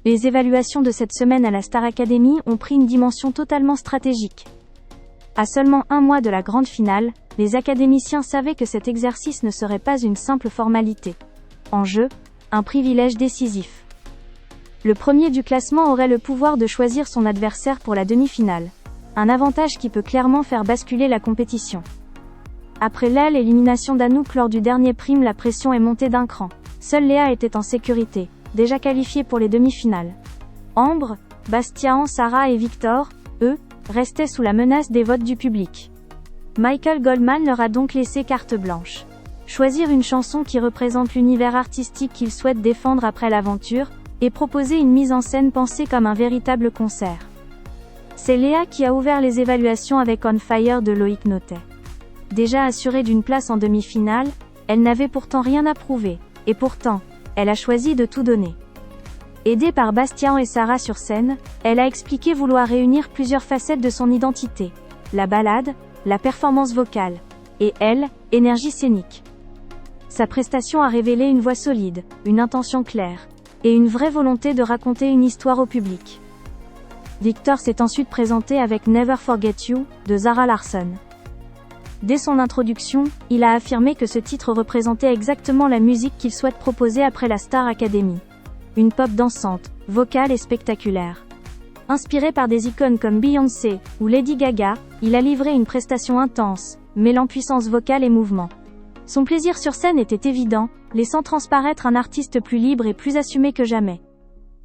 Les évaluations de cette semaine à la Star Academy ont pris une dimension totalement stratégique. À seulement un mois de la grande finale, les académiciens savaient que cet exercice ne serait pas une simple formalité. En jeu, un privilège décisif. Le premier du classement aurait le pouvoir de choisir son adversaire pour la demi-finale. Un avantage qui peut clairement faire basculer la compétition. Après l'élimination d'Anouk lors du dernier prime, la pression est montée d'un cran. Seule Léa était en sécurité, déjà qualifiée pour les demi-finales. Ambre, Bastien, Sarah et Victor, eux, restaient sous la menace des votes du public. Michael Goldman leur a donc laissé carte blanche. Choisir une chanson qui représente l'univers artistique qu'ils souhaitent défendre après l'aventure, et proposer une mise en scène pensée comme un véritable concert. C'est Léa qui a ouvert les évaluations avec On Fire de Loïc Notet. Déjà assurée d'une place en demi-finale, elle n'avait pourtant rien à prouver, et pourtant, elle a choisi de tout donner. Aidée par Bastien et Sarah sur scène, elle a expliqué vouloir réunir plusieurs facettes de son identité. La ballade, la performance vocale, et elle, énergie scénique. Sa prestation a révélé une voix solide, une intention claire, et une vraie volonté de raconter une histoire au public. Victor s'est ensuite présenté avec Never Forget You, de Zara Larsson. Dès son introduction, il a affirmé que ce titre représentait exactement la musique qu'il souhaite proposer après la Star Academy. Une pop dansante, vocale et spectaculaire. Inspiré par des icônes comme Beyoncé ou Lady Gaga, il a livré une prestation intense, mêlant puissance vocale et mouvement. Son plaisir sur scène était évident, laissant transparaître un artiste plus libre et plus assumé que jamais.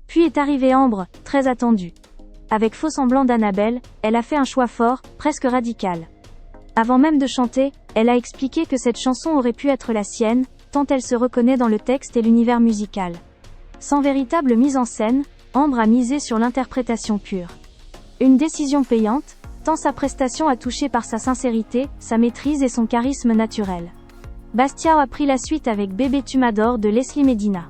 Puis est arrivée Ambre, très attendue. Avec Faux semblant d'Annabelle, elle a fait un choix fort, presque radical. Avant même de chanter, elle a expliqué que cette chanson aurait pu être la sienne, tant elle se reconnaît dans le texte et l'univers musical. Sans véritable mise en scène, Ambre a misé sur l'interprétation pure. Une décision payante, tant sa prestation a touché par sa sincérité, sa maîtrise et son charisme naturel. Bastien a pris la suite avec Bébé tu m'adores de Leslie Medina.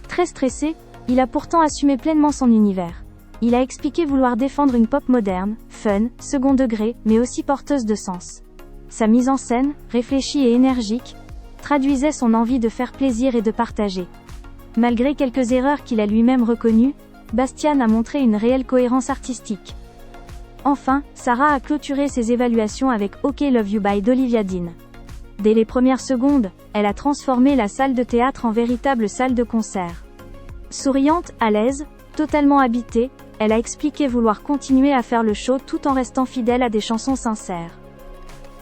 Très stressé, il a pourtant assumé pleinement son univers. Il a expliqué vouloir défendre une pop moderne, fun, second degré, mais aussi porteuse de sens. Sa mise en scène, réfléchie et énergique, traduisait son envie de faire plaisir et de partager. Malgré quelques erreurs qu'il a lui-même reconnues, Bastien a montré une réelle cohérence artistique. Enfin, Sarah a clôturé ses évaluations avec OK Love You by d'Olivia Dean. Dès les premières secondes, elle a transformé la salle de théâtre en véritable salle de concert. Souriante, à l'aise, totalement habitée, elle a expliqué vouloir continuer à faire le show tout en restant fidèle à des chansons sincères.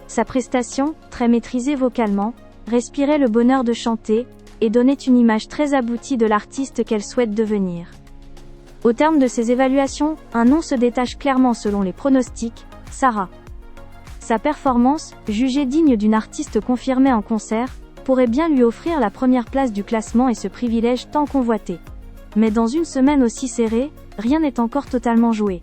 Sa prestation, très maîtrisée vocalement, respirait le bonheur de chanter, et donnait une image très aboutie de l'artiste qu'elle souhaite devenir. Au terme de ces évaluations, un nom se détache clairement selon les pronostics, Sarah. Sa performance, jugée digne d'une artiste confirmée en concert, pourrait bien lui offrir la première place du classement et ce privilège tant convoité. Mais dans une semaine aussi serrée, rien n'est encore totalement joué.